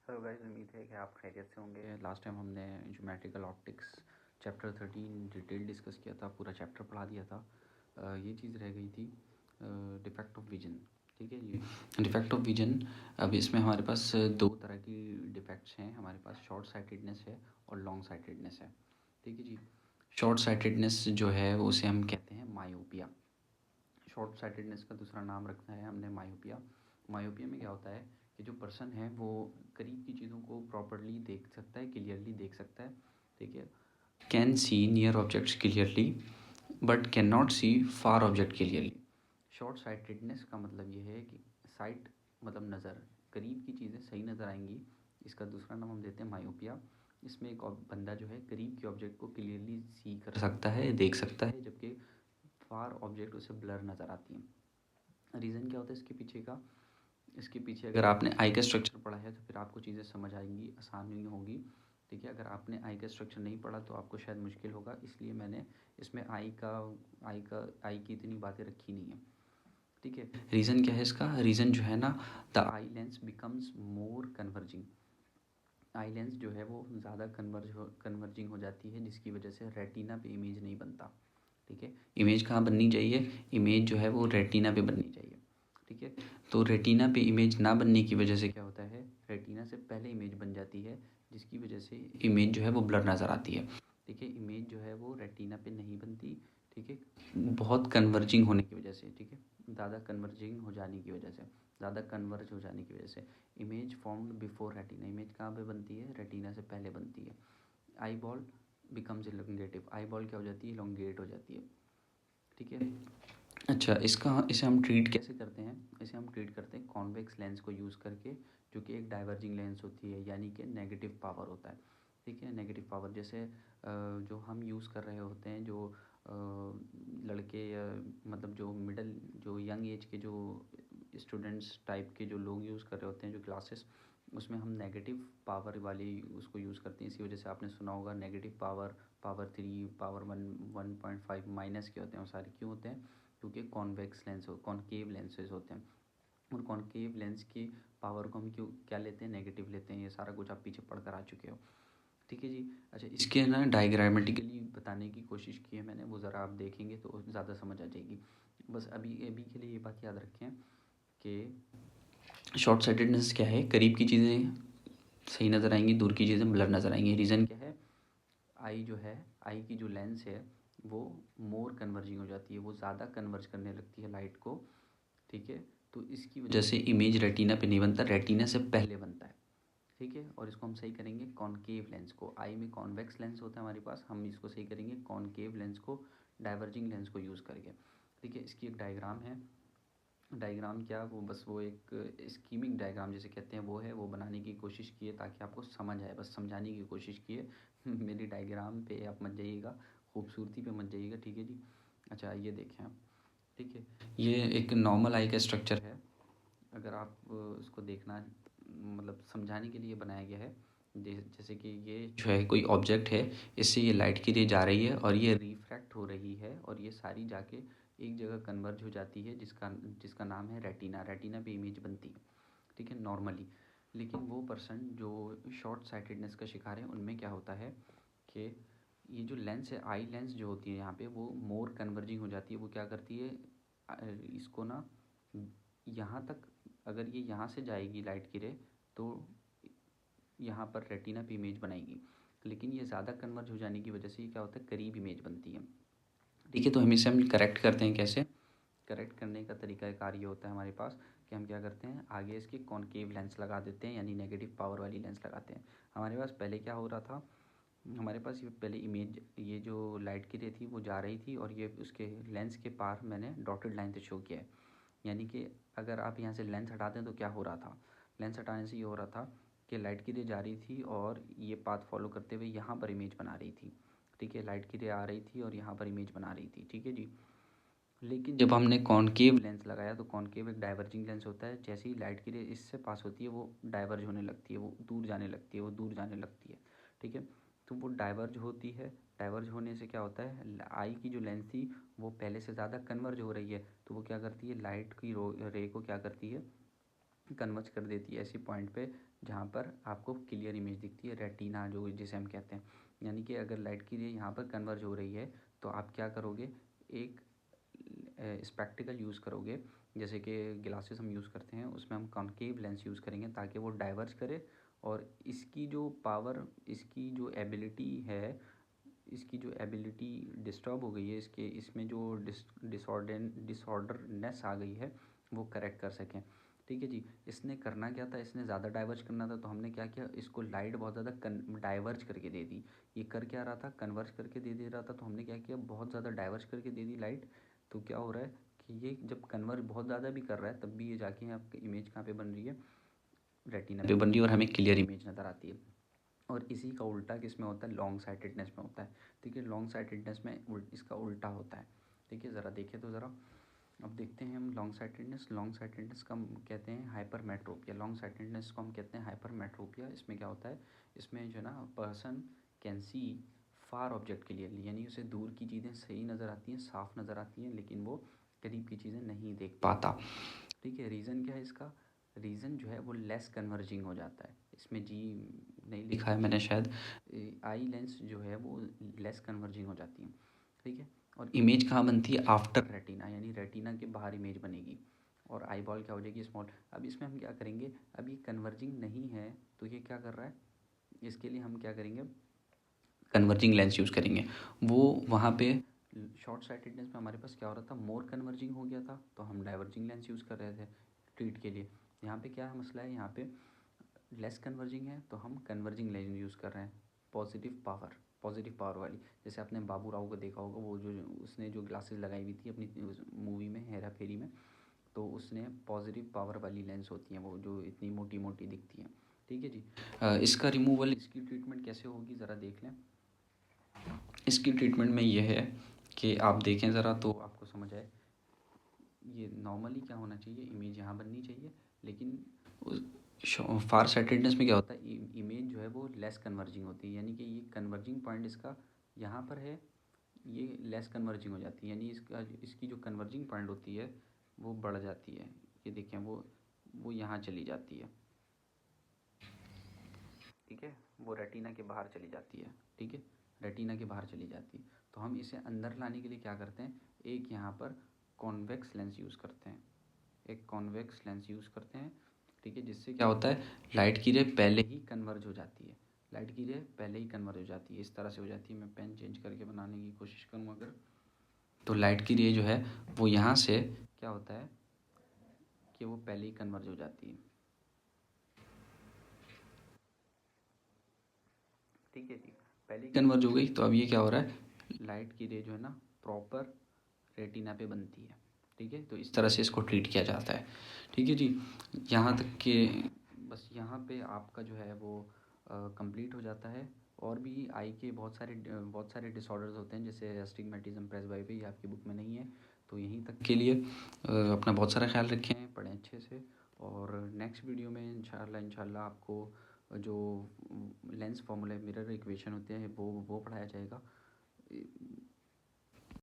Hello guys, उम्मीद है कि आप खैरियत से होंगे। लास्ट टाइम हमने geometrical optics chapter 13 detail discuss किया था, पूरा चैप्टर पढ़ा दिया था। ये चीज़ रह गई थी डिफेक्ट ऑफ विजन। ठीक है जी, डिफेक्ट ऑफ विजन। अब इसमें हमारे पास दो तरह की डिफेक्ट्स हैं। हमारे पास शॉर्ट साइटेडनेस है और लॉन्ग साइटेडनेस है। ठीक है जी। शॉर्ट साइटेडनेस जो है वो उसे हम कहते हैं मायोपिया। शॉर्ट साइटेडनेस का दूसरा नाम रखना है हमने मायोपिया। मायोपिया में क्या होता है कि जो पर्सन है वो करीब की चीज़ों को प्रॉपरली देख सकता है, क्लियरली देख सकता है। ठीक है, can see near objects clearly but can not see far object clearly. Short sightedness का मतलब ये है कि साइट मतलब नज़र, करीब की चीज़ें सही नज़र आएंगी। इसका दूसरा नाम हम देते हैं मायोपिया। इसमें एक बंदा जो है करीब के ऑब्जेक्ट को क्लियरली सी कर सकता है, देख सकता है, जबकि फार ऑब्जेक्ट उसे ब्लर नज़र आती हैं। रीज़न क्या होता है इसके पीछे का? इसके पीछे अगर आपने आई का स्ट्रक्चर पढ़ा है तो फिर आपको चीज़ें समझ आएंगी, आसानी होगी। ठीक है, अगर आपने आई का स्ट्रक्चर नहीं पढ़ा तो आपको शायद मुश्किल होगा, इसलिए मैंने इसमें आई की इतनी बातें रखी नहीं है। ठीक है, रीज़न क्या है इसका? रीज़न जो है ना, the eye lens becomes more converging. Eye lens जो है वो ज़्यादा कन्वर्जिंग हो जाती है, जिसकी वजह से रेटिना पे इमेज नहीं बनता। ठीक है, इमेज कहाँ बननी चाहिए? इमेज जो है वो रेटिना पे बननी चाहिए। ठीक है, तो रेटिना पे इमेज ना बनने की वजह से क्या होता है, रेटिना से पहले इमेज बन जाती है, जिसकी वजह से इमेज जो है वो ब्लर नज़र आती है। ठीक है, इमेज जो है वो रेटिना पे नहीं बनती। ठीक है, बहुत कन्वर्जिंग होने की वजह से। ठीक है, ज़्यादा कन्वर्जिंग हो जाने की वजह से, ज़्यादा कन्वर्ज हो जाने की वजह से image formed before retina. Image कहाँ पे बनती है? रेटिना से पहले बनती है। Eyeball becomes elongative. Eyeball क्या हो जाती है? इलोंगेट हो जाती है। ठीक है, अच्छा, इसे हम ट्रीट कैसे करते हैं? इसे हम ट्रीट करते हैं कॉन्वेक्स लेंस को यूज़ करके, जो कि एक डाइवर्जिंग लेंस होती है, यानी कि नेगेटिव पावर होता है। ठीक है, नेगेटिव पावर जैसे जो हम यूज़ कर रहे होते हैं, जो लड़के या मतलब जो मिडल, जो यंग एज के जो स्टूडेंट्स टाइप के जो लोग यूज़ कर रहे होते हैं जो क्लासेस, उसमें हम नेगेटिव पावर वाली उसको यूज़ करते हैं। इसी वजह से आपने सुना होगा negative power, power 3, power 1, 1.5 minus के होते हैं। वो सारे क्यों होते हैं? क्योंकि कॉन्वेक्स लेंस हो, कॉनकेव लेंसेज होते हैं, और कॉनकेव लेंस की पावर को हम क्यों क्या लेते हैं? नेगेटिव लेते हैं। ये सारा कुछ आप पीछे पढ़ कर आ चुके हो। ठीक है जी। अच्छा, इसके ना डायग्रामेटिकली बताने की कोशिश की है मैंने, वो ज़रा आप देखेंगे तो ज़्यादा समझ आ जाएगी। बस अभी अभी के लिए ये बात याद रखें कि शॉर्ट साइटेडनेस क्या है? करीब की चीज़ें सही नज़र आएंगी, दूर की चीज़ें ब्लर नज़र आएंगी। रीज़न क्या है? आई जो है, आई की जो लेंस है वो मोर कन्वर्जिंग हो जाती है, वो ज़्यादा कन्वर्ज करने लगती है लाइट को। ठीक है, तो इसकी वजह से इमेज रेटिना पे नहीं बनता, रेटिना से पहले बनता है। ठीक है, और इसको हम सही करेंगे कॉनकेव लेंस को। आई में कॉन्वेक्स लेंस होता है हमारे पास, हम इसको सही करेंगे कॉनकेव लेंस को, डाइवर्जिंग लेंस को यूज़ करके। ठीक है, इसकी एक डायग्राम है। डायग्राम क्या, वो बस वो एक स्कीमिक डायग्राम जिसे कहते हैं वो है, वो बनाने की कोशिश की है ताकि आपको समझ आए, बस समझाने की कोशिश की है। मेरी डायग्राम पे आप मत जाइएगा, खूबसूरती पे मत जाइएगा। ठीक है जी। अच्छा, ये देखें आप। ठीक है, ये एक नॉर्मल आई का स्ट्रक्चर है। अगर आप उसको देखना, मतलब समझाने के लिए बनाया गया है। जैसे कि ये जो है कोई ऑब्जेक्ट है, इससे ये लाइट की रे जा रही है और ये रिफ्रैक्ट हो रही है, और ये सारी जाके एक जगह कन्वर्ज हो जाती है, जिसका जिसका नाम है रेटिना। रेटिना पे इमेज बनती है। ठीक है, नॉर्मली। लेकिन वो पर्सन जो शॉर्ट साइटेडनेस का शिकार है, उनमें क्या होता है कि ये जो लेंस है, आई लेंस जो होती है यहाँ पे, वो मोर कन्वर्जिंग हो जाती है। वो क्या करती है, इसको ना यहाँ तक, अगर ये यहाँ से जाएगी लाइट की रे, तो यहाँ पर रेटिना पे इमेज बनाएगी। लेकिन ये ज़्यादा कन्वर्ज हो जाने की वजह से ये क्या होता है, करीब इमेज बनती है। ठीक है, तो हम इसे हम करेक्ट करते हैं कैसे? करेक्ट करने का तरीका कार ये होता है हमारे पास कि हम क्या करते हैं, आगे इसके कॉनकेव लेंस लगा देते हैं, यानी नेगेटिव पावर वाली लेंस लगाते हैं। हमारे पास पहले क्या हो रहा था, हमारे पास ये पहले इमेज, ये जो लाइट की रे थी वो जा रही थी, और ये उसके लेंस के पार मैंने डॉटेड लाइन से शो किया है। यानी कि अगर आप यहाँ से लेंस हटा दें तो क्या हो रहा था, लेंस हटाने से ये हो रहा था कि लाइट की रे जा रही थी और ये पाथ फॉलो करते हुए यहाँ पर इमेज बना रही थी। ठीक है, लाइट की रे आ रही थी और यहाँ पर इमेज बना रही थी। ठीक है जी। लेकिन जब हमने कॉनकेव लेंस लगाया, तो कॉनकेव एक डाइवर्जिंग लेंस होता है, जैसे ही लाइट की रे इससे पास होती है वो डाइवर्ज होने लगती है, वो दूर जाने लगती है, वो दूर जाने लगती है। ठीक है, तो वो डाइवर्ज होती है। डाइवर्ज होने से क्या होता है, आई की जो लेंस थी वो पहले से ज़्यादा कन्वर्ज हो रही है, तो वो क्या करती है, लाइट की रे को क्या करती है, कन्वर्ज कर देती है ऐसी पॉइंट पे जहाँ पर आपको क्लियर इमेज दिखती है, रेटिना जो जिसे हम कहते हैं। यानी कि अगर लाइट की रे यहाँ पर कन्वर्ज हो रही है तो आप क्या करोगे, एक स्पेक्टिकल यूज़ करोगे, जैसे कि ग्लासेस हम यूज़ करते हैं, उसमें हम कॉनकेव लेंस यूज़ करेंगे ताकि वो डाइवर्ज करे और इसकी जो पावर, इसकी जो एबिलिटी है, इसकी जो एबिलिटी डिस्टर्ब हो गई है, इसके इसमें जो डिसऑर्डरनेस आ गई है वो करेक्ट कर सकें। ठीक है जी। इसने करना क्या था, इसने ज़्यादा डाइवर्ज करना था, तो हमने क्या किया, इसको लाइट बहुत ज़्यादा डाइवर्ज करके दे दी। ये कर क्या रहा था, कन्वर्ज करके दे रहा था, तो हमने क्या किया, बहुत ज़्यादा डाइवर्ज करके दे दी लाइट। तो क्या हो रहा है कि ये जब कन्वर्ज बहुत ज़्यादा भी कर रहा है तब भी ये जाके आपकी इमेज कहाँ पे बन रही है, रेटिना पे बन रही है और हमें क्लियर इमेज नज़र आती है। और इसी का उल्टा किस में होता है, लॉन्ग साइटेडनेस में होता है। ठीक है, लॉन्ग साइटेडनेस में इसका उल्टा होता है। ठीक है, ज़रा देखें तो ज़रा, अब देखते हैं हम लॉन्ग साइटेडनेस। लॉन्ग साइटेडनेस का हम कहते हैं हाइपरमेट्रोपिया। लॉन्ग साइटेडनेस को हम कहते हैं हाइपरमेट्रोपिया। इसमें क्या होता है, इसमें जो है ना, person can see far object clearly, यानी उसे दूर की चीज़ें सही नज़र आती हैं, साफ नज़र आती हैं, लेकिन वो करीब की चीज़ें नहीं देख पाता। ठीक है, रीज़न क्या है इसका, रीज़न जो है वो लेस कन्वर्जिंग हो जाता है। इसमें जी नहीं लिखा है मैंने शायद, आई लेंस जो है वो लेस कन्वर्जिंग हो जाती है। ठीक है, और इमेज कहाँ बनती है, आफ्टर रेटिना, यानी रेटिना के बाहर इमेज बनेगी और आई बॉल क्या हो जाएगी, स्मॉल। अब इसमें हम क्या करेंगे, अब ये कन्वर्जिंग नहीं है तो ये क्या कर रहा है, इसके लिए हम क्या करेंगे, कन्वर्जिंग लेंस यूज़ करेंगे। वो वहाँ पे शॉर्ट साइटेडनेस में हमारे पास क्या हो रहा था, मोर कन्वर्जिंग हो गया था, तो हम डाइवर्जिंग लेंस यूज़ कर रहे थे ट्रीट के लिए। यहाँ पे क्या मसला है, यहाँ पे लेस कन्वर्जिंग है तो हम कन्वर्जिंग लेंस यूज़ कर रहे हैं, पॉजिटिव पावर वाली। जैसे आपने बाबू राव को देखा होगा, वो जो उसने जो ग्लासेस लगाई हुई थी अपनी मूवी में, हेरा फेरी में, तो उसने पॉजिटिव पावर वाली लेंस होती हैं वो, जो इतनी मोटी मोटी दिखती हैं। ठीक है जी। इसका रिमूवल, इसकी ट्रीटमेंट कैसे होगी ज़रा देख लें। इसकी ट्रीटमेंट में ये है कि आप देखें ज़रा तो आपको समझ आए। ये नॉर्मली क्या होना चाहिए, इमेज यहाँ बननी चाहिए, लेकिन फार साइटेडनेस में क्या होता है, इमेज जो है वो लेस कन्वर्जिंग होती है, यानी कि ये कन्वर्जिंग पॉइंट इसका यहाँ पर है, ये लेस कन्वर्जिंग हो जाती है, यानी इसकी जो कन्वर्जिंग पॉइंट होती है वो बढ़ जाती है। ये देखें, वो यहाँ चली जाती है। ठीक है, वो रेटिना के बाहर चली जाती है। ठीक है, रेटिना के बाहर चली जाती है, तो हम इसे अंदर लाने के लिए क्या करते हैं, एक यहाँ पर कॉन्वेक्स लेंस यूज़ करते हैं, एक कॉन्वेक्स लेंस यूज़ करते हैं। ठीक है, जिससे क्या होता है, लाइट की रे पहले ही कन्वर्ज हो जाती है, लाइट की रे पहले ही कन्वर्ज हो जाती है, इस तरह से हो जाती है। मैं पेन चेंज करके बनाने की कोशिश करूँ अगर, तो लाइट की रे जो है वो यहाँ से क्या होता है कि वो पहले ही कन्वर्ज हो जाती है। ठीक है जी, पहले ही कन्वर्ज हो गई, तो अब ये क्या हो रहा है, लाइट की रे जो है ना प्रॉपर रेटिना पे बनती है। ठीक है, तो इस तरह से इसको ट्रीट किया जाता है। ठीक है जी, यहाँ तक कि बस यहाँ पे आपका जो है वो कंप्लीट हो जाता है। और भी आई के बहुत सारे डिसऑर्डर्स होते हैं, जैसे एस्टिग्मेटिज्म, प्रेसबाइफी, ये आपकी बुक में नहीं है। तो यहीं तक के लिए अपना बहुत सारा ख्याल रखें, पढ़ें अच्छे से, और नेक्स्ट वीडियो में इंशाल्लाह आपको जो लेंस फार्मूला, मिरर इक्वेशन होते हैं वो पढ़ाया जाएगा।